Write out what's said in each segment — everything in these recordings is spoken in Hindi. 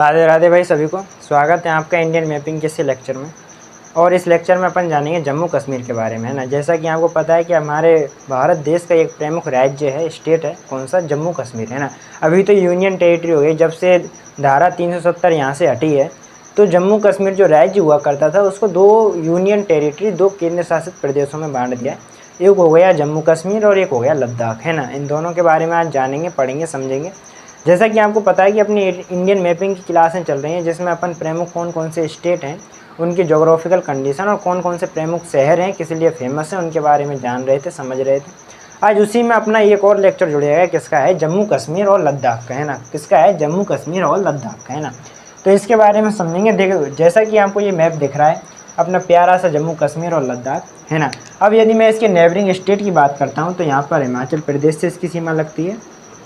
राधे राधे भाई सभी को। स्वागत है आपका इंडियन मैपिंग के इस लेक्चर में। और इस लेक्चर में अपन जानेंगे जम्मू कश्मीर के बारे में, है ना। जैसा कि आपको पता है कि हमारे भारत देश का एक प्रमुख राज्य है, स्टेट है, कौन सा, जम्मू कश्मीर, है ना। अभी तो यूनियन टेरिटरी हो गई, जब से धारा 370 यहाँ से हटी है। तो जम्मू कश्मीर जो राज्य हुआ करता था उसको दो यूनियन टेरिटरी, दो केंद्र शासित प्रदेशों में बांट दिया। एक हो गया जम्मू कश्मीर और एक हो गया लद्दाख, है ना। इन दोनों के बारे में आज जानेंगे, पढ़ेंगे, समझेंगे। जैसा कि आपको पता है कि अपनी इंडियन मैपिंग की क्लासें चल रही हैं, जिसमें अपन प्रमुख कौन कौन से स्टेट हैं, उनकी जोग्राफिकल कंडीशन और कौन कौन से प्रमुख शहर हैं, किस लिए फेमस हैं, उनके बारे में जान रहे थे, समझ रहे थे। आज उसी में अपना एक और लेक्चर जुड़ेगा है, किसका है, जम्मू कश्मीर और लद्दाख का, है ना। किसका है, जम्मू कश्मीर और लद्दाख का, है ना। तो इसके बारे में समझेंगे। देखो, जैसा कि आपको ये मैप दिख रहा है, अपना प्यारा सा जम्मू कश्मीर और लद्दाख, है ना। अब यदि मैं इसके नेबरिंग स्टेट की बात करता हूँ तो यहाँ पर हिमाचल प्रदेश से इसकी सीमा लगती है।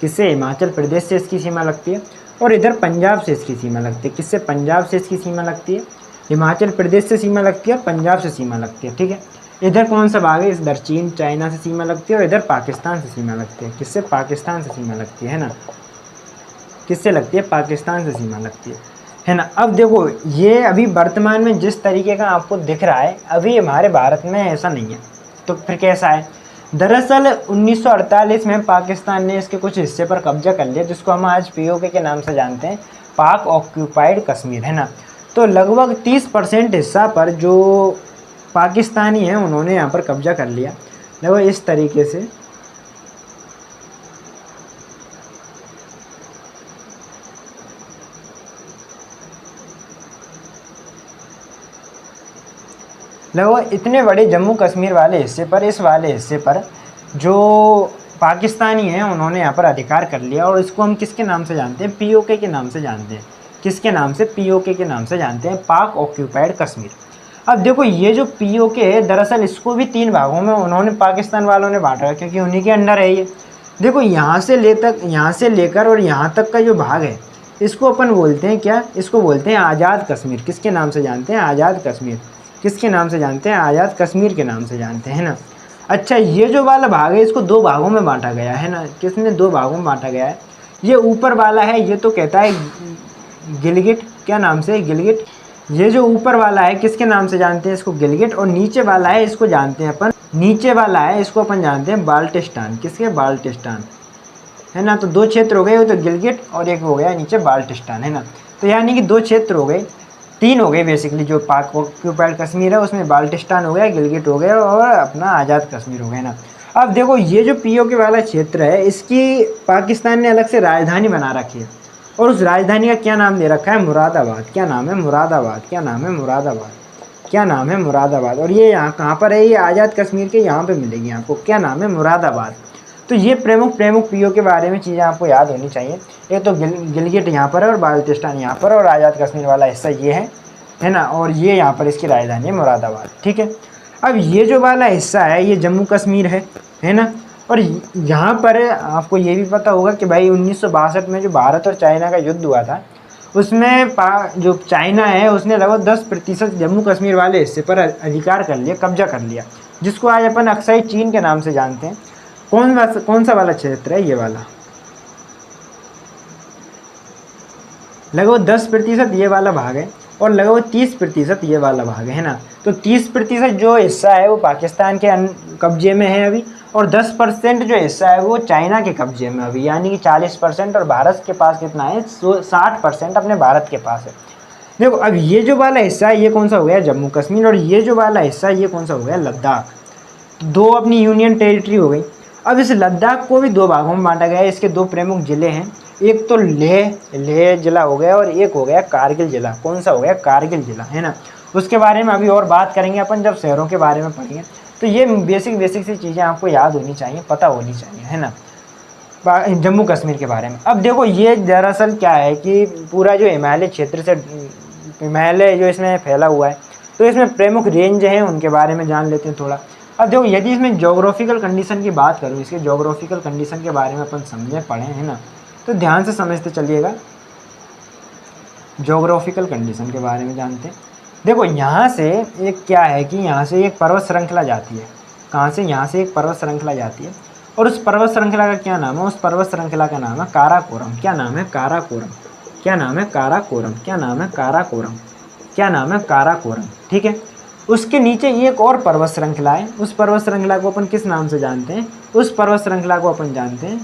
किससे, हिमाचल प्रदेश से इसकी सीमा लगती है। और इधर पंजाब से इसकी सीमा लगती है। किससे, पंजाब से इसकी सीमा लगती है। हिमाचल प्रदेश से सीमा लगती है और पंजाब से सीमा लगती है, ठीक है। इधर कौन सा भाग है, इधर चीन, चाइना से सीमा लगती है और इधर पाकिस्तान से सीमा लगती है। किससे, पाकिस्तान से सीमा लगती है ना। किससे लगती है, पाकिस्तान से सीमा लगती है ना। अब देखो, ये अभी वर्तमान में जिस तरीके का आपको दिख रहा है, अभी हमारे भारत में ऐसा नहीं है। तो फिर कैसा है, दरअसल 1948 में पाकिस्तान ने इसके कुछ हिस्से पर कब्जा कर लिया, जिसको हम आज पीओके के नाम से जानते हैं, पाक ऑक्यूपाइड कश्मीर, है ना। तो लगभग 30% हिस्सा पर जो पाकिस्तानी हैं उन्होंने यहाँ पर कब्जा कर लिया, लगभग इस तरीके से। लगभग इतने बड़े जम्मू कश्मीर वाले हिस्से पर, इस वाले हिस्से पर जो पाकिस्तानी हैं उन्होंने यहाँ पर अधिकार कर लिया। और इसको हम किसके नाम से जानते हैं, पीओके के नाम से जानते हैं। किसके नाम से, पीओके के नाम से जानते हैं, पाक ऑक्यूपाइड कश्मीर। अब देखो, ये जो पीओके है, दरअसल इसको भी 3 भागों में उन्होंने, पाकिस्तान वालों ने बांटा है, क्योंकि उन्हीं के अंडर है ये। देखो, यहाँ से लेकर और यहाँ तक का जो भाग है, इसको अपन बोलते हैं क्या, इसको बोलते हैं आज़ाद कश्मीर। किसके नाम से जानते हैं, आज़ाद कश्मीर। किसके नाम से जानते हैं, आज़ाद कश्मीर के नाम से जानते हैं ना। अच्छा, ये जो वाला भाग है इसको 2 भागों में बांटा गया है ना। किसने, 2 भागों में बांटा गया है। ये ऊपर वाला है, ये तो कहता है गिलगिट, क्या नाम से, गिलगिट। ये जो ऊपर वाला है किसके नाम से जानते हैं, इसको गिलगिट। और नीचे वाला है, इसको जानते हैं अपन, नीचे वाला है इसको अपन जानते हैं बाल्टिस्तान। किसके, बाल्टिस्तान, है ना। तो 2 क्षेत्र हो गए, वो तो गिलगिट और एक हो गया नीचे बाल्टिस्तान, है ना। तो यानी कि 2 क्षेत्र हो गए, 3 हो गए बेसिकली। जो पाक ऑक्यूपाइड कश्मीर है उसमें बाल्टिस्तान हो गया, गिलगिट हो गया और अपना आज़ाद कश्मीर हो गया ना। अब देखो, ये जो पीओके वाला क्षेत्र है, इसकी पाकिस्तान ने अलग से राजधानी बना रखी है। और उस राजधानी का क्या नाम दे रखा है, मुरादाबाद। क्या नाम है, मुरादाबाद। क्या नाम है, मुरादाबाद। क्या नाम है, मुरादाबाद। और ये यहाँ कहाँ पर है, ये आज़ाद कश्मीर के यहाँ पे मिलेगी आपको। क्या नाम है, मुरादाबाद। तो ये प्रमुख पीओ के बारे में चीज़ें आपको याद होनी चाहिए। एक तो गिलगिट यहाँ पर है और बाल्टिस्तान यहाँ पर, और आज़ाद कश्मीर वाला हिस्सा ये है ना। और ये यहाँ पर इसकी राजधानी है मुरादाबाद, ठीक है। अब ये जो वाला हिस्सा है ये जम्मू कश्मीर है ना। और यहाँ पर आपको ये भी पता होगा कि भाई 1962 में जो भारत और चाइना का युद्ध हुआ था, उसमें जो चाइना है उसने लगभग 10% जम्मू कश्मीर वाले हिस्से पर अधिकार कर लिया, कब्जा कर लिया, जिसको आज अपन अक्साई चीन के नाम से जानते हैं। कौन सा वाला क्षेत्र है, ये वाला। लगभग 10% ये वाला भाग है और लगभग 30% ये वाला भाग है ना। तो 30% जो हिस्सा है वो पाकिस्तान के कब्जे में है अभी, और 10% जो हिस्सा है वो चाइना के कब्जे में अभी, यानी कि 40%। और भारत के पास कितना है, 60% अपने भारत के पास है। देखो, अब ये जो वाला हिस्सा है ये कौन सा हो गया, जम्मू कश्मीर। और ये जो वाला हिस्सा है ये कौन सा हो गया, लद्दाख। 2 अपनी यूनियन टेरिटरी हो गई। अब इस लद्दाख को भी 2 भागों में बांटा गया है। इसके 2 प्रमुख ज़िले हैं, एक तो लेह जिला हो गया और एक हो गया कारगिल जिला। कौन सा हो गया, कारगिल जिला, है ना। उसके बारे में अभी और बात करेंगे अपन जब शहरों के बारे में पढ़ेंगे। तो ये बेसिक सी चीज़ें आपको याद होनी चाहिए, पता होनी चाहिए, है ना, जम्मू कश्मीर के बारे में। अब देखो, ये दरअसल क्या है कि पूरा जो हिमालय क्षेत्र से, हिमालय जो इसमें फैला हुआ है, तो इसमें प्रमुख रेंज हैं उनके बारे में जान लेते हैं थोड़ा। अब देखो, यदि इसमें जोग्राफिकल कंडीशन की बात करूँ, इसके जोग्राफिकल कंडीशन के बारे में अपन समझें, पढ़ें, है ना, तो ध्यान से समझते चलिएगा। जोग्राफिकल कंडीशन के बारे में जानते हैं। देखो, यहाँ से एक क्या है कि यहाँ से एक पर्वत श्रृंखला जाती है। कहाँ से, यहाँ से एक पर्वत श्रृंखला जाती है। और उस पर्वत श्रृंखला का क्या नाम है, उस पर्वत श्रृंखला का नाम है काराकोरम। क्या नाम है, काराकोरम। क्या नाम है? काराकोरम। क्या नाम है? काराकोरम। क्या नाम है? काराकोरम। ठीक है। उसके नीचे एक और पर्वत श्रृंखला है, उस पर्वत श्रृंखला को अपन किस नाम से जानते हैं? उस पर्वत श्रृंखला को अपन जानते हैं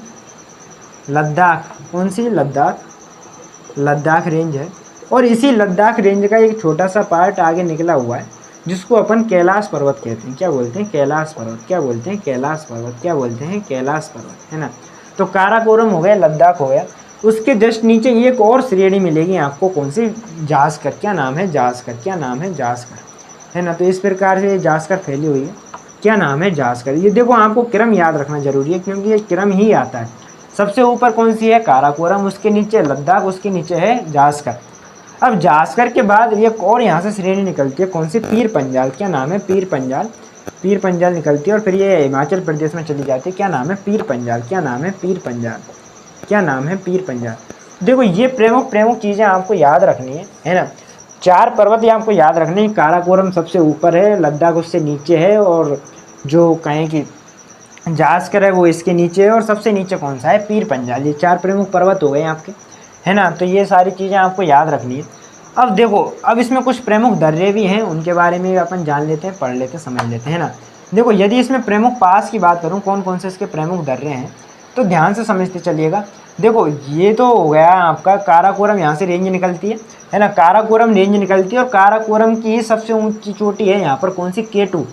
लद्दाख। कौन सी? लद्दाख। लद्दाख रेंज है। और इसी लद्दाख रेंज का एक छोटा सा पार्ट आगे निकला हुआ है जिसको अपन कैलाश पर्वत कहते हैं। क्या बोलते हैं? कैलाश पर्वत। क्या बोलते हैं? कैलाश पर्वत। क्या बोलते हैं? कैलाश पर्वत, है ना। तो काराकोरम हो गया, लद्दाख हो गया। उसके जस्ट नीचे एक और श्रेणी मिलेगी आपको, कौन सी? जास्कर। क्या नाम है? जास्कर। क्या नाम है? जास्कर, है ना। तो इस प्रकार से जास्कर फैली हुई है। क्या नाम है? जास्कर। ये देखो आपको क्रम याद रखना जरूरी है क्योंकि ये क्रम ही आता है। सबसे ऊपर कौन सी है? काराकोरम, उसके नीचे लद्दाख, उसके नीचे है जास्कर। अब जास्कर के बाद एक और यहाँ से श्रेणी निकलती है, कौन सी? पीर पंजाल। क्या नाम है? पीर पंजाल। पीर पंजाल निकलती है और फिर ये हिमाचल प्रदेश में चली जाती है। क्या नाम है? पीर पंजाल। क्या नाम है? पीर पंजाल। क्या नाम है? पीर पंजाल। देखो ये प्रमुख प्रमुख चीज़ें आपको याद रखनी है ना। 4 पर्वत ये आपको याद रखने हैं। काराकोरम सबसे ऊपर है, लद्दाख उससे नीचे है, और जो कहें कि जास्कर है वो इसके नीचे है, और सबसे नीचे कौन सा है? पीर पंजाल। ये 4 प्रमुख पर्वत हो गए आपके, है ना। तो ये सारी चीज़ें आपको याद रखनी है। अब देखो, अब इसमें कुछ प्रमुख दर्रे भी हैं, उनके बारे में अपन जान लेते हैं, पढ़ लेते हैं, समझ लेते हैं ना। देखो यदि इसमें प्रमुख पास की बात करूँ, कौन कौन से इसके प्रमुख दर्रे हैं, तो ध्यान से समझते चलिएगा। देखो ये तो हो गया आपका काराकोरम, यहाँ से रेंज निकलती है ना। काराकोरम रेंज निकलती है और काराकोरम की ही सबसे ऊंची चोटी है यहाँ पर, कौन सी? K2।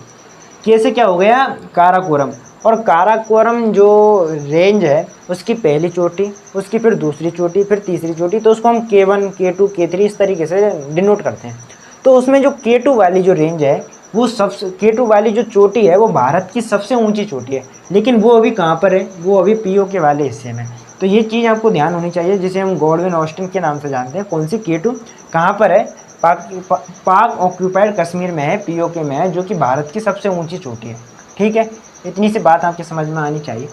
के से क्या हो गया? काराकोरम। और काराकोरम जो रेंज है उसकी पहली चोटी, उसकी फिर दूसरी चोटी, फिर तीसरी चोटी, तो उसको हम K1, K2, K3 इस तरीके से डिनोट करते हैं। तो उसमें जो K2 वाली जो रेंज है वो सबसे, K2 वाली जो चोटी है वो भारत की सबसे ऊंची चोटी है, लेकिन वो अभी कहाँ पर है? वो अभी POK वाले हिस्से में। तो ये चीज़ आपको ध्यान होनी चाहिए, जिसे हम गॉडविन ऑस्टिन के नाम से जानते हैं। कौन सी? K2 कहाँ पर है? पाक ऑक्यूपाइड कश्मीर में है, POK में है, जो कि भारत की सबसे ऊंची चोटी है। ठीक है, इतनी सी बात आपके समझ में आनी चाहिए।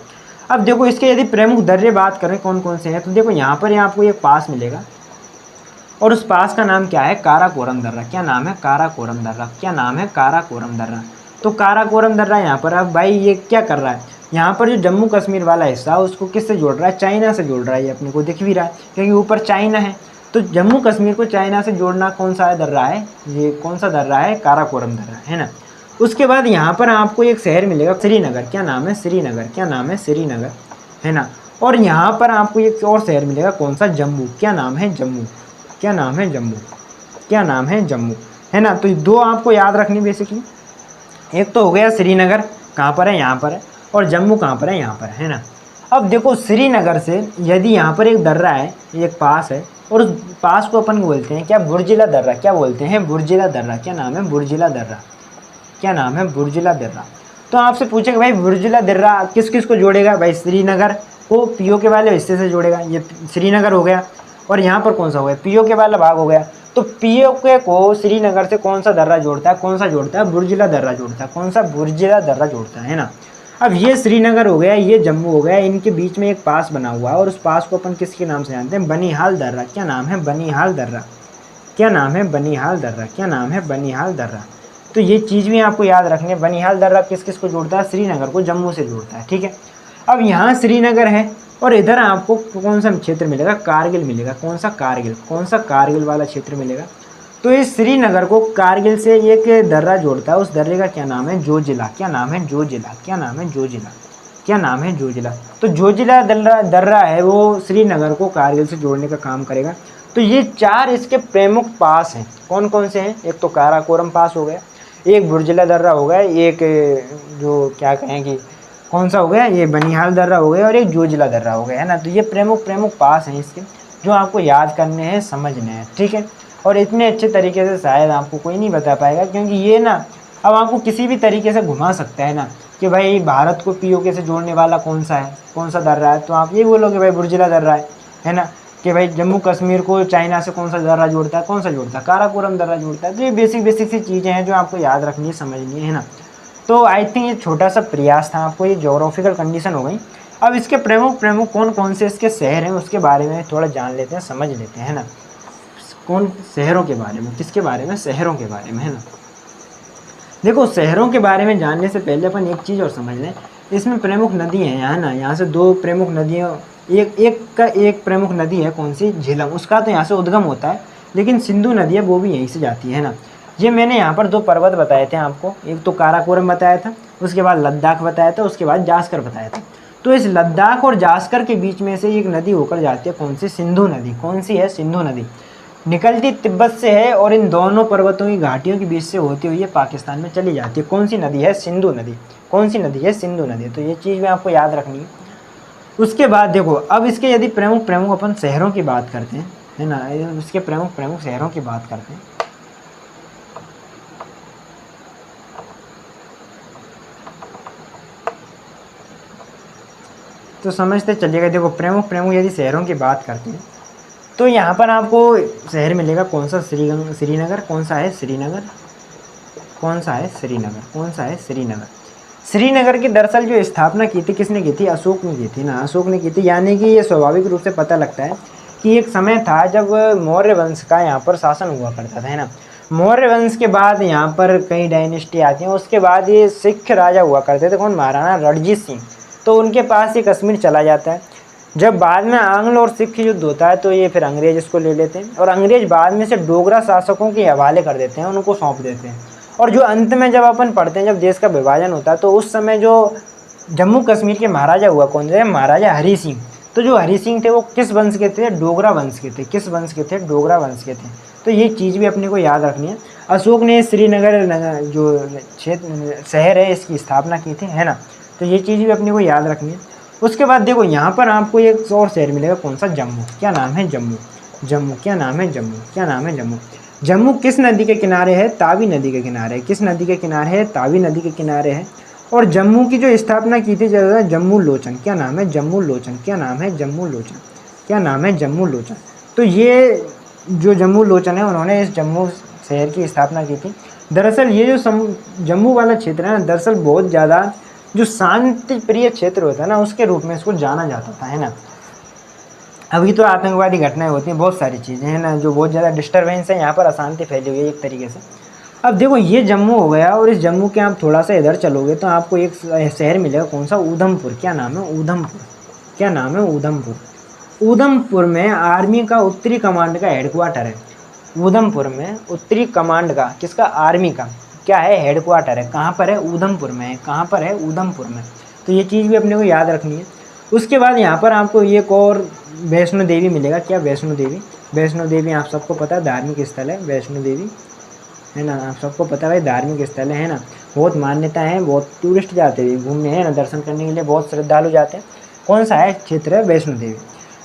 अब देखो इसके यदि प्रमुख दर्रे बात करें कौन कौन से हैं, तो देखो यहाँ पर आपको एक पास मिलेगा और उस पास का नाम क्या है? काराकोरम दर्रा। क्या नाम है? काराकोरम दर्रा। क्या नाम है? काराकोरम दर्रा। तो काराकोरम दर्रा यहाँ पर, अब भाई ये क्या कर रहा है? यहाँ पर जो जम्मू कश्मीर वाला हिस्सा उसको किससे जोड़ रहा है? चाइना से जोड़ रहा है। ये अपने को दिख भी रहा है क्योंकि ऊपर चाइना है। तो जम्मू कश्मीर को चाइना से जोड़ना कौन सा दर्रा है? ये कौन सा दर्रा है? काराकोरम दर्रा, है ना। उसके बाद यहाँ पर आपको एक शहर मिलेगा श्रीनगर। क्या नाम है? श्रीनगर। क्या नाम है? श्रीनगर, है ना। और यहाँ पर आपको एक और शहर मिलेगा, कौन सा? जम्मू। क्या नाम है? जम्मू। क्या नाम है? जम्मू। क्या नाम है? जम्मू, है ना। तो 2 आपको याद रखनी बेसिकली। एक तो हो गया श्रीनगर, कहाँ पर है? यहाँ पर है। और जम्मू कहाँ पर है? यहाँ पर है ना। अब देखो श्रीनगर से यदि यहाँ पर एक दर्रा है, एक पास है, और उस पास को अपन बोलते हैं क्या? बुर्जिला दर्रा। क्या बोलते हैं? बुर्जिला दर्रा। क्या नाम है? बुर्जिला दर्रा। क्या नाम है? बुर्जिला दर्रा। तो आपसे पूछेगा भाई बुर्जिला दर्रा किस किस को जोड़ेगा? भाई श्रीनगर को POK वाले हिस्से से जोड़ेगा। ये श्रीनगर हो गया, और यहाँ पर कौन सा हो गया? POK वाला भाग हो गया। तो POK को श्रीनगर से कौन सा दर्रा जोड़ता है? कौन सा जोड़ता है? बुर्जिला दर्रा जोड़ता है। कौन सा? बुर्जिला दर्रा जोड़ता है ना। अब ये श्रीनगर हो गया, ये जम्मू हो गया, इनके बीच में एक पास बना हुआ है और उस पास को अपन किसके नाम से जानते हैं? बनिहाल दर्रा। क्या नाम है? बनिहाल दर्रा। क्या नाम है? बनिहाल दर्रा। क्या नाम है? बनिहाल दर्रा। तो ये चीज़ भी आपको याद रखनी है। बनिहाल दर्रा किस किस को जोड़ता है? श्रीनगर को जम्मू से जोड़ता है। ठीक है। अब यहाँ श्रीनगर है और इधर आपको कौन सा क्षेत्र मिलेगा? कारगिल मिलेगा। कौन सा? कारगिल। कौन सा? कारगिल वाला क्षेत्र मिलेगा। तो इस श्रीनगर को कारगिल से एक दर्रा जोड़ता है, उस दर्रे का क्या नाम है? जोजिला। क्या नाम है? जोजिला। क्या नाम है? जोजिला। क्या नाम है? जोजिला। तो जोजिला दर्रा है वो श्रीनगर को कारगिल से जोड़ने का काम करेगा। तो ये 4 इसके प्रमुख पास हैं। कौन कौन से हैं? एक तो काराकोरम पास हो गया, एक बुर्जिला दर्रा हो गया, एक जो क्या कहें कि कौन सा हो गया? ये बनिहाल दर्रा हो गया, और एक जोजिला दर्रा हो गया, है ना। तो ये प्रमुख पास हैं इसके, जो आपको याद करने हैं, समझने हैं। ठीक है। और इतने अच्छे तरीके से शायद आपको कोई नहीं बता पाएगा, क्योंकि ये ना अब आपको किसी भी तरीके से घुमा सकता है ना कि भाई भारत को POK से जोड़ने वाला कौन सा है, कौन सा दर्रा है। तो आप ये बोलोगे भाई बुर्जिला दर्रा है ना। कि भाई जम्मू कश्मीर को चाइना से कौन सा दर्रा जोड़ता है? कौन सा जोड़ता है? काराकोरम दर्रा जोड़ता है। तो ये बेसिक सी चीज़ें हैं जो आपको याद रखनी है, समझनी है ना। तो आई थिंक ये छोटा सा प्रयास था आपको, ये ज्योग्राफिकल कंडीशन हो गई। अब इसके प्रमुख कौन कौन से इसके शहर हैं उसके बारे में थोड़ा जान लेते हैं, समझ लेते हैं, है ना। कौन? शहरों के बारे में। किसके बारे में? शहरों के बारे में, है ना। देखो शहरों के बारे में जानने से पहले अपन एक चीज़ और समझ लें, इसमें प्रमुख नदी हैं यहाँ ना। यहाँ से 2 प्रमुख नदियों एक एक का एक प्रमुख नदी है कौन सी, झेलम, उसका तो यहाँ से उद्गम होता है, लेकिन सिंधु नदी है वो भी यहीं से जाती है ना। ये मैंने यहाँ पर 2 पर्वत बताए थे आपको, एक तो काराकोरम बताया था, उसके बाद लद्दाख बताया था, उसके बाद जास्कर बताया था। तो इस लद्दाख और जास्कर के बीच में से एक नदी होकर जाती है कौन सी, सिंधु नदी। कौन सी है, सिंधु नदी। निकलती तिब्बत से है और इन दोनों पर्वतों की घाटियों के बीच से होती हुई ये पाकिस्तान में चली जाती है। कौन सी नदी है, सिंधु नदी। कौन सी नदी है, सिंधु नदी। तो ये चीज़ में आपको याद रखनी है। उसके बाद देखो, अब इसके यदि प्रमुख प्रमुख अपन शहरों की बात करते हैं, है ना, इसके प्रमुख प्रमुख शहरों की बात करते हैं, तो समझते चलिएगा। देखो प्रमुख प्रमुख यदि शहरों की बात करते हैं तो यहाँ पर आपको शहर मिलेगा कौन सा, श्रीनगर। कौन सा है, श्रीनगर। कौन सा है, श्रीनगर। कौन सा है, श्रीनगर। श्रीनगर की दरअसल जो स्थापना की थी किसने की थी, अशोक ने की थी ना, अशोक ने की थी। यानी कि ये स्वाभाविक रूप से पता लगता है कि एक समय था जब मौर्य वंश का यहाँ पर शासन हुआ करता था, है ना। मौर्य वंश के बाद यहाँ पर कई डायनेस्टी आती हैं, उसके बाद ये सिख राजा हुआ करते थे, कौन, महाराणा रणजीत सिंह। तो उनके पास ये कश्मीर चला जाता है। जब बाद में आंग्ल और सिख युद्ध होता है तो ये फिर अंग्रेज इसको ले लेते हैं, और अंग्रेज बाद में से डोगरा शासकों के हवाले कर देते हैं, उनको सौंप देते हैं। और जो अंत में जब अपन पढ़ते हैं, जब देश का विभाजन होता है, तो उस समय जो जम्मू कश्मीर के महाराजा हुआ कौन थे, महाराजा हरि सिंह। तो जो हरि सिंह थे वो किस वंश के थे, डोगरा वंश के थे। किस वंश के थे, डोगरा वंश के थे। तो ये चीज़ भी अपने को याद रखनी है। अशोक ने श्रीनगर जो क्षेत्र शहर है इसकी स्थापना की थी, है ना। तो ये चीज़ भी अपने को याद रखनी है। उसके बाद देखो यहाँ पर आपको एक और शहर मिलेगा, कौन सा, जम्मू। क्या नाम है, जम्मू। जम्मू, क्या नाम है, जम्मू। क्या नाम है, जम्मू। जम्मू किस नदी के किनारे है, तावी नदी के किनारे है। किस नदी के किनारे है, तावी नदी के किनारे है। और जम्मू की जो स्थापना की थी जम्मू लोचन। क्या नाम है, जम्मू लोचन। क्या नाम है, जम्मू लोचन। क्या नाम है, जम्मू लोचन। तो ये जो जम्मू लोचन है उन्होंने इस जम्मू शहर की स्थापना की थी। दरअसल ये जो जम्मू वाला क्षेत्र है ना, दरअसल बहुत ज़्यादा जो शांति प्रिय क्षेत्र होता है ना, उसके रूप में इसको जाना जाता था, है ना। अभी तो आतंकवादी घटनाएं होती हैं, बहुत सारी चीज़ें हैं ना, जो बहुत ज़्यादा डिस्टर्बेंस है, यहाँ पर अशांति फैली हुई है एक तरीके से। अब देखो ये जम्मू हो गया, और इस जम्मू के आप थोड़ा सा इधर चलोगे तो आपको एक शहर मिलेगा, कौन सा, उधमपुर। क्या नाम है, उधमपुर। क्या नाम है, उधमपुर। उधमपुर में आर्मी का उत्तरी कमांड का हेडक्वार्टर है। उधमपुर में उत्तरी कमांड का, किसका, आर्मी का क्या है, हेडक्वार्टर है। कहाँ पर है, उधमपुर में है। कहाँ पर है, उधमपुर में। तो ये चीज़ भी अपने को याद रखनी है। उसके बाद यहाँ पर आपको एक और वैष्णो देवी मिलेगा। क्या, वैष्णो देवी। वैष्णो देवी आप सबको पता है धार्मिक स्थल है, वैष्णो देवी, है ना। आप सबको पता है भाई धार्मिक स्थल है ना, बहुत मान्यता है, बहुत टूरिस्ट जाते हैं घूमने, है ना, दर्शन करने के लिए बहुत श्रद्धालु जाते हैं। कौन सा है क्षेत्र है, वैष्णो देवी।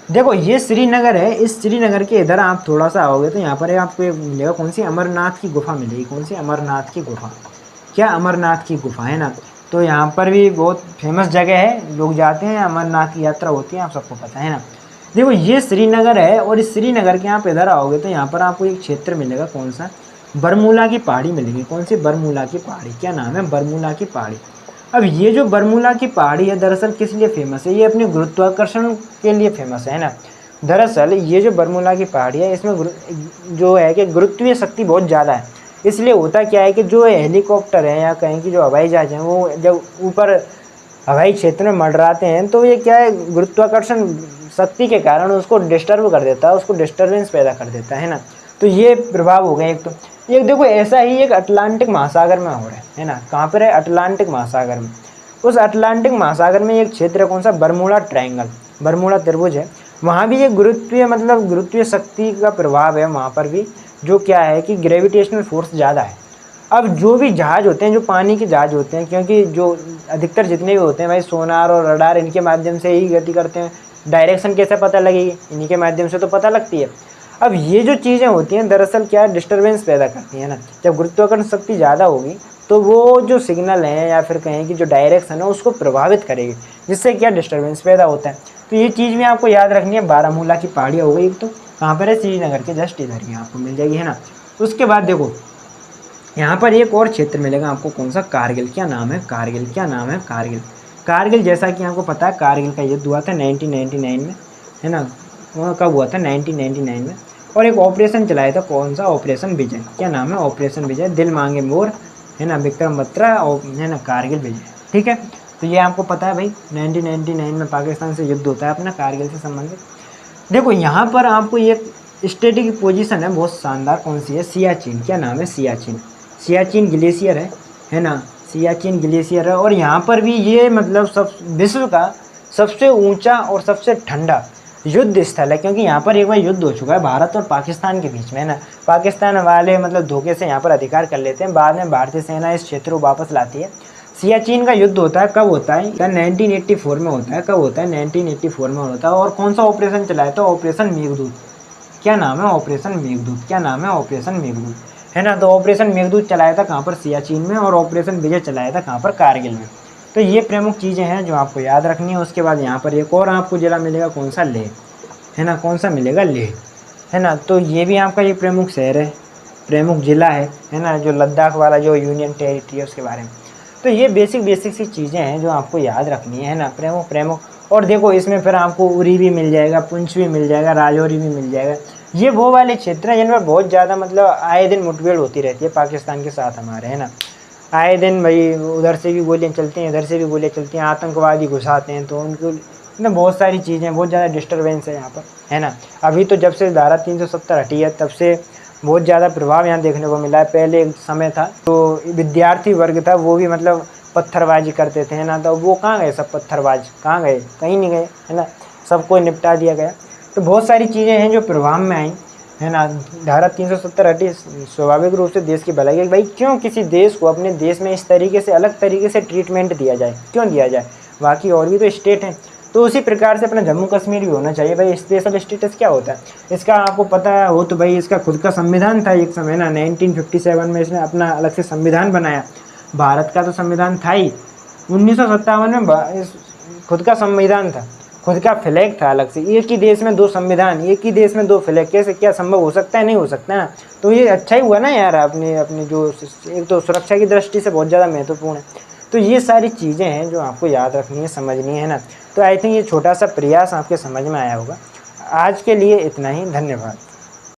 देखो ये श्रीनगर है, इस श्रीनगर के इधर आप थोड़ा सा आओगे तो यहाँ पर आपको एक मिलेगा, कौन सी, अमरनाथ की गुफा मिलेगी। कौन सी, अमरनाथ की गुफा। क्या, अमरनाथ की गुफा, है ना। तो यहाँ पर भी बहुत फेमस जगह है, लोग जाते हैं, अमरनाथ की यात्रा होती है, आप सबको पता है ना। देखो ये श्रीनगर है, और इस श्रीनगर के आप इधर आओगे तो यहाँ पर आपको एक क्षेत्र मिलेगा, कौन सा, बरमूला की पहाड़ी मिलेगी। कौन सी, बरमूला की पहाड़ी। क्या नाम है, बरमूला की पहाड़ी। अब ये जो बरमूला की पहाड़ी है दरअसल किस लिए फेमस है, ये अपने गुरुत्वाकर्षण के लिए फेमस है ना। दरअसल ये जो बरमूला की पहाड़ी है इसमें जो है कि गुरुत्वीय शक्ति बहुत ज़्यादा है। इसलिए होता क्या है कि जो हेलीकॉप्टर है या कहें कि जो हवाई जहाज हैं वो जब ऊपर हवाई क्षेत्र में मंडराते हैं तो ये क्या है, गुरुत्वाकर्षण शक्ति के कारण उसको डिस्टर्ब कर देता है, उसको डिस्टर्बेंस पैदा कर देता है ना। तो ये प्रभाव हो गया एक। तो एक देखो ऐसा ही एक अटलांटिक महासागर में हो रहा है ना। कहाँ पर है, अटलांटिक महासागर में। उस अटलांटिक महासागर में एक क्षेत्र है, कौन सा, बरमूडा ट्रायंगल, बरमूडा त्रिभुज है। वहाँ भी एक गुरुत्वीय मतलब गुरुत्वीय शक्ति का प्रभाव है वहाँ पर भी, जो क्या है कि ग्रेविटेशनल फोर्स ज़्यादा है। अब जो भी जहाज होते हैं, जो पानी के जहाज होते हैं, क्योंकि जो अधिकतर जितने भी होते हैं भाई सोनार और रडार इनके माध्यम से ही गति करते हैं, डायरेक्शन कैसे पता लगेगी, इन्हीं के माध्यम से तो पता लगती है। अब ये जो चीज़ें होती हैं दरअसल क्या डिस्टर्बेंस पैदा करती हैं ना। जब गुरुत्वाकर्षण शक्ति ज़्यादा होगी तो वो जो सिग्नल है या फिर कहें कि जो डायरेक्शन है उसको प्रभावित करेगी, जिससे क्या डिस्टर्बेंस पैदा होता है। तो ये चीज़ भी आपको याद रखनी है। बारामूला की पहाड़ियाँ हो गई एक, तो कहाँ पर है, श्रीनगर के जस्ट इधर ही आपको मिल जाएगी, है ना। उसके बाद देखो यहाँ पर एक और क्षेत्र मिलेगा आपको, कौन सा, कारगिल। क्या नाम है, कारगिल। क्या नाम है, कारगिल। कारगिल जैसा कि आपको पता है कारगिल का युद्ध हुआ था 1999 में, है ना। वो कब हुआ था, 1999 में। और एक ऑपरेशन चलाया था, कौन सा, ऑपरेशन विजय। क्या नाम है, ऑपरेशन विजय। दिल मांगे मोर, है ना, विक्रम बत्रा, है ना, कारगिल विजय। ठीक है। तो ये आपको पता है भाई 1999 में पाकिस्तान से युद्ध होता है अपना कारगिल से संबंधित। देखो यहाँ पर आपको एक स्टेट की पोजीशन है बहुत शानदार, कौन सी है, सियाचिन। क्या नाम है, सियाचिन। सियाचिन ग्लेशियर है ना, सियाचिन ग्लेशियर है। और यहाँ पर भी ये मतलब सब विश्व का सबसे ऊंचा और सबसे ठंडा युद्ध स्थल है, क्योंकि यहाँ पर एक बार युद्ध हो चुका है भारत और पाकिस्तान के बीच में, है ना। पाकिस्तान वाले मतलब धोखे से यहाँ पर अधिकार कर लेते हैं, बाद में भारतीय सेना इस क्षेत्र को वापस लाती है। सियाचिन का युद्ध होता है, कब होता है, 1984 में होता है। कब होता है, 1984 में होता है। और कौन सा ऑपरेशन चलाया था, ऑपरेशन मेघदूत। क्या नाम है, ऑपरेशन मेघदूत। क्या नाम है, ऑपरेशन मेघदूत, है ना। तो ऑपरेशन मेघदूत चलाया था कहाँ पर, सियाचिन में। और ऑपरेशन विजय चलाया था कहाँ पर, कारगिल में। तो ये प्रमुख चीज़ें हैं जो आपको याद रखनी है। उसके बाद यहाँ पर एक और आपको जिला मिलेगा, कौन सा, लेह, है ना। कौन सा मिलेगा, लेह, है ना। तो ये भी आपका ये प्रमुख शहर है, प्रमुख जिला है ना, जो लद्दाख वाला जो यूनियन टेरिटरी है उसके बारे में। तो ये बेसिक सी चीज़ें हैं जो आपको याद रखनी है ना, प्रमुख। और देखो इसमें फिर आपको उरी भी मिल जाएगा, पुंछ भी मिल जाएगा, राजौरी भी मिल जाएगा। ये वो वाले क्षेत्र हैं जिन पर बहुत ज़्यादा मतलब आए दिन मुठभेड़ होती रहती है पाकिस्तान के साथ हमारे, है ना। आए दिन भाई उधर से भी गोलियाँ चलती हैं, इधर से भी गोलियाँ चलती हैं, आतंकवादी घुसाते हैं, तो उनको ना बहुत सारी चीज़ें, बहुत ज़्यादा डिस्टर्बेंस है यहाँ पर, है ना। अभी तो जब से धारा 370 हटी है तब से बहुत ज़्यादा प्रभाव यहाँ देखने को मिला है। पहले एक समय था तो विद्यार्थी वर्ग था वो भी मतलब पत्थरबाजी करते थे, है ना। तो वो कहाँ गए सब पत्थरबाज, कहाँ गए, कहीं नहीं गए, है ना। सबको निपटा दिया गया। तो बहुत सारी चीज़ें हैं जो प्रभाव में आई, है ना। धारा 370 हटी, स्वाभाविक रूप से देश की भलाई है। भाई क्यों किसी देश को अपने देश में इस तरीके से अलग तरीके से ट्रीटमेंट दिया जाए, क्यों दिया जाए, बाकी और भी तो स्टेट हैं। तो उसी प्रकार से अपना जम्मू कश्मीर भी होना चाहिए। भाई स्पेशल स्टेटस क्या होता है इसका, आपको पता हो तो भाई इसका खुद का संविधान था एक समय ना, 1957 में इसने अपना अलग से संविधान बनाया। भारत का तो संविधान था ही, 1957 में खुद का संविधान था, खुद का फ्लैग था अलग से। एक ही देश में दो संविधान, एक ही देश में दो फ्लैग, कैसे, क्या संभव हो सकता है, नहीं हो सकता ना। तो ये अच्छा ही हुआ ना यार, अपने अपने जो एक तो सुरक्षा की दृष्टि से बहुत ज़्यादा महत्वपूर्ण है। तो ये सारी चीज़ें हैं जो आपको याद रखनी है, समझनी है ना। तो आई थिंक ये छोटा सा प्रयास आपके समझ में आया होगा। आज के लिए इतना ही, धन्यवाद।